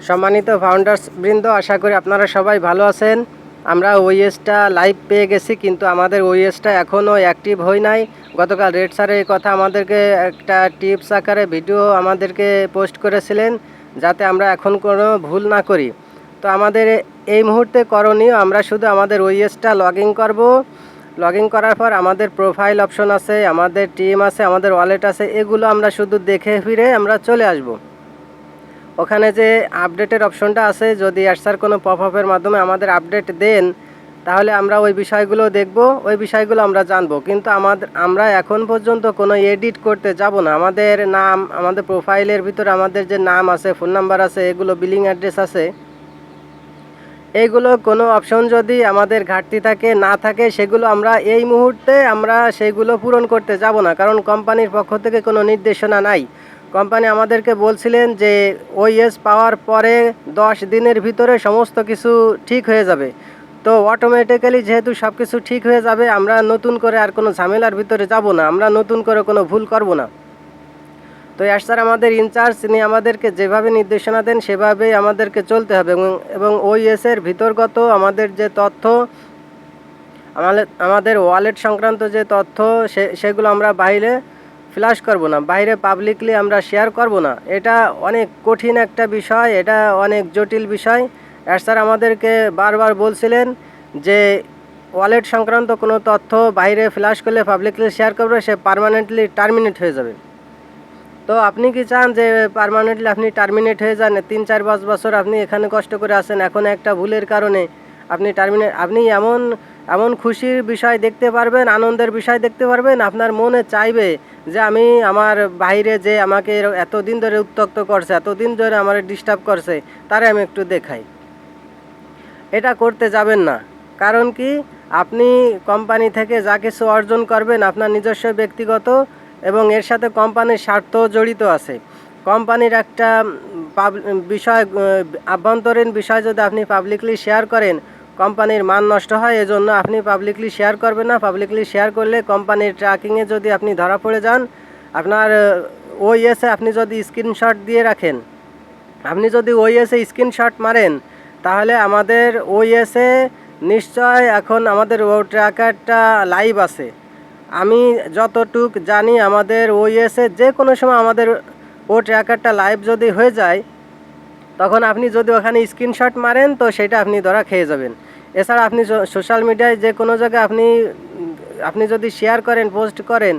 সম্মানিত ফাউন্ডার্স বৃন্দ, আশা করি আপনারা সবাই ভালো আছেন। আমরা ওইএসটা লাইভ পেয়ে গেছি, কিন্তু আমাদের ওইএসটা এখনও অ্যাক্টিভ হয় নাই। গতকাল রেড স্যার এই কথা আমাদেরকে একটা টিপস আকারে ভিডিও আমাদেরকে পোস্ট করেছিলেন, যাতে আমরা এখন কোনো ভুল না করি। তো আমাদের এই মুহূর্তে করণীয়, আমরা শুধু আমাদের ওইএসটা লগ ইন করার পর আমাদের প্রোফাইল অপশন আছে, আমাদের টিম আছে, আমাদের ওয়ালেট আছে, এগুলো আমরা শুধু দেখে ফিরে আমরা চলে আসব। ওখানে যে আপডেটের অপশনটা আছে, যদি স্যার কোনো পপ আপের মাধ্যমে আমাদের আপডেট দেন, তাহলে আমরা ওই বিষয়গুলো দেখব, ওই বিষয়গুলো আমরা জানবো। কিন্তু আমরা এখন পর্যন্ত কোনো এডিট করতে যাব না। আমাদের নাম, আমাদের প্রোফাইলের ভিতরে আমাদের যে নাম আছে, ফোন নাম্বার আছে, এগুলো বিলিং অ্যাড্রেস আছে, এইগুলো কোনো অপশন যদি আমাদের ঘাটতি থাকে না থাকে, সেগুলো আমরা এই মুহূর্তে সেগুলো পূরণ করতে যাব না, কারণ কোম্পানির পক্ষ থেকে কোনো নির্দেশনা নাই। কোম্পানি আমাদেরকে বলছিলেন যে ওইএস পাওয়ার পরে 10 দিনের ভিতরে সমস্ত কিছু ঠিক হয়ে যাবে। তো অটোমেটিক্যালি যেহেতু সব কিছু ঠিক হয়ে যাবে, আমরা নতুন করে আর কোনো ঝামেলার ভিতরে যাব না, আমরা নতুন করে কোনো ভুল করব না। তো স্যার আমাদের ইনচার্জ, তিনি আমাদেরকে যেভাবে নির্দেশনা দেন সেভাবেই আমাদেরকে চলতে হবে, এবং ওইএসের ভিতরগত আমাদের যে তথ্য, আমাদের ওয়ালেট সংক্রান্ত যে তথ্য, সেগুলো আমরা বাইরে ফ্ল্যাশ করব না, বাইরে পাবলিকলি আমরা শেয়ার করব না। এটা অনেক কঠিন একটা বিষয়, এটা অনেক জটিল বিষয়। স্যার আমাদেরকে বারবার বলছিলেন যে ওয়ালেট সংক্রান্ত কোনো তথ্য বাইরে ফ্ল্যাশ করলে, পাবলিকলি শেয়ার করবে, সে পার্মানেন্টলি টার্মিনেট হয়ে যাবে। তো আপনি কি চান যে পার্মানেন্টলি আপনি টার্মিনেট হয়ে যান? 3-4-5 বছর আপনি এখানে কষ্ট করে আছেন, এখন একটা ভুলের কারণে আপনি এমন খুশির বিষয় দেখতে পারবেন, আনন্দের বিষয় দেখতে পারবেন, আপনার মনে চাইবে যে আমি আমার বাইরে যে আমাকে এতদিন ধরে উত্ত্যক্ত করছে, এতদিন ধরে আমার ডিস্টার্ব করছে, তারে আমি একটু দেখাই। এটা করতে যাবেন না। কারণ কি, আপনি কোম্পানি থেকে যা কিছু অর্জন করবেন আপনার নিজস্ব ব্যক্তিগত, এবং এর সাথে কোম্পানির স্বার্থ জড়িত আছে। কোম্পানির একটা বিষয়, আভ্যন্তরীণ বিষয় যদি আপনি পাবলিকলি শেয়ার করেন, কোম্পানির মান নষ্ট হয়। এজন্য আপনি পাবলিকলি শেয়ার করবেন না। পাবলিকলি শেয়ার করলে কোম্পানির ট্র্যাকিংয়ে যদি আপনি ধরা পড়ে যান, আপনার ওইএসে আপনি যদি স্ক্রিনশট দিয়ে রাখেন, আপনি যদি ওইএসে স্ক্রিনশট মারেন, তাহলে আমাদের ওইএসে নিশ্চয় এখন আমাদের ও ট্র্যাকারটা লাইভ আছে। আমি যতটুক জানি, আমাদের ওইএসে যে কোনো সময় আমাদের ও ট্র্যাকারটা লাইভ যদি হয়ে যায়, তখন আপনি যদি ওখানে স্ক্রিনশট মারেন, তো সেটা আপনি ধরা খেয়ে যাবেন। এছাড়া আপনি সোশ্যাল মিডিয়ায় যে কোনো জায়গায় আপনি যদি শেয়ার করেন, পোস্ট করেন,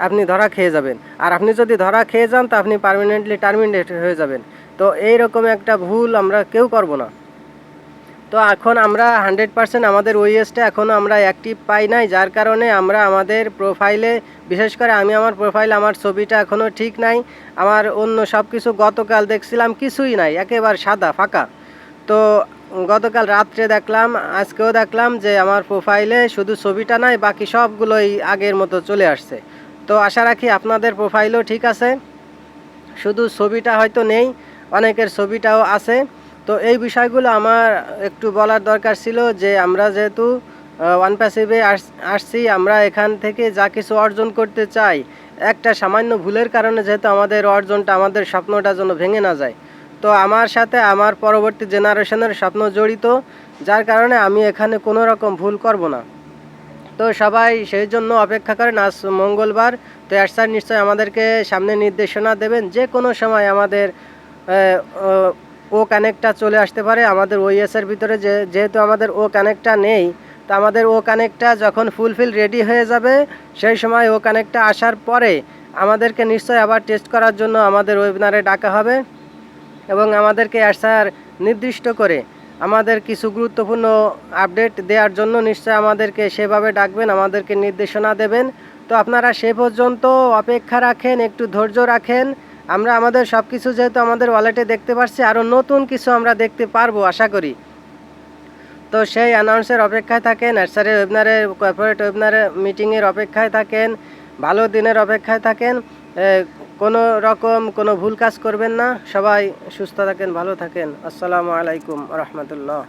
আপনি ধরা খেয়ে যাবেন। আর আপনি যদি ধরা খেয়ে যান, তো আপনি পার্মানেন্টলি টার্মিনেট হয়ে যাবেন। তো এইরকম একটা ভুল আমরা কেউ করব না। তো এখন আমরা 100% আমাদের ওইএসটা এখনও আমরা অ্যাক্টিভ পাই নাই, যার কারণে আমরা আমাদের প্রোফাইলে, বিশেষ করে আমি আমার প্রোফাইলে আমার ছবিটা এখনও ঠিক নাই। আমার অন্য সব কিছু গতকাল দেখছিলাম কিছুই নাই, একেবারে সাদা ফাঁকা। তো গতকাল রাত্রে দেখলাম, আজকেও দেখলাম যে আমার প্রোফাইলে শুধু ছবিটা নাই, বাকি সবগুলোই আগের মতো চলে আসছে। তো আশা রাখি আপনাদের প্রোফাইলও ঠিক আছে, শুধু ছবিটা হয়তো নেই, অনেকের ছবিটাও আছে। তো এই বিষয়গুলো আমার একটু বলার দরকার ছিল, যে আমরা যেহেতু ওয়ান প্যাসিভে আসছি, আমরা এখান থেকে যা কিছু অর্জন করতে চাই, একটা সামান্য ভুলের কারণে যেহেতু আমাদের অর্জনটা, আমাদের স্বপ্নটা যেন ভেঙে না যায়। তো আমার সাথে আমার পরবর্তী জেনারেশনের স্বপ্ন জড়িত, যার কারণে আমি এখানে কোনো রকম ভুল করব না। তো সবাই সেই জন্য অপেক্ষা করেন, আজ মঙ্গলবার। তো স্যার নিশ্চয়ই আমাদেরকে সামনে নির্দেশনা দেবেন, যে কোনো সময় আমাদের ও কানেক্টটা চলে আসতে পারে আমাদের ওইএসের ভিতরে। যেহেতু আমাদের ও কানেক্টটা নেই, তো আমাদের ও কানেক্টটা যখন ফুলফিল রেডি হয়ে যাবে, সেই সময় ও কানেক্টটা আসার পরে আমাদেরকে নিশ্চয়ই আবার টেস্ট করার জন্য আমাদের ওয়েবিনারে ডাকা হবে, এবং আমাদেরকে স্যার নির্দিষ্ট করে আমাদের কিছু গুরুত্বপূর্ণ আপডেট দেওয়ার জন্য নিশ্চয় আমাদেরকে সেভাবে ডাকবেন, আমাদেরকে নির্দেশনা দেবেন। তো আপনারা সে পর্যন্ত অপেক্ষা রাখেন, একটু ধৈর্য রাখেন। আমরা আমাদের সব কিছু যেহেতু আমাদের ওয়ালেটে দেখতে পাচ্ছি, আরও নতুন কিছু আমরা দেখতে পারবো আশা করি। তো সেই অ্যানাউন্সের অপেক্ষায় থাকেন, স্যারের ওয়েবিনারে, কর্পোরেট ওয়েবিনারে মিটিংয়ের অপেক্ষায় থাকেন, ভালো দিনের অপেক্ষায় থাকেন। কোনো রকম কোনো ভুল কাজ করবেন না। সবাই সুস্থ থাকেন, ভালো থাকেন। আসসালামু আলাইকুম রহমতুল্লাহ।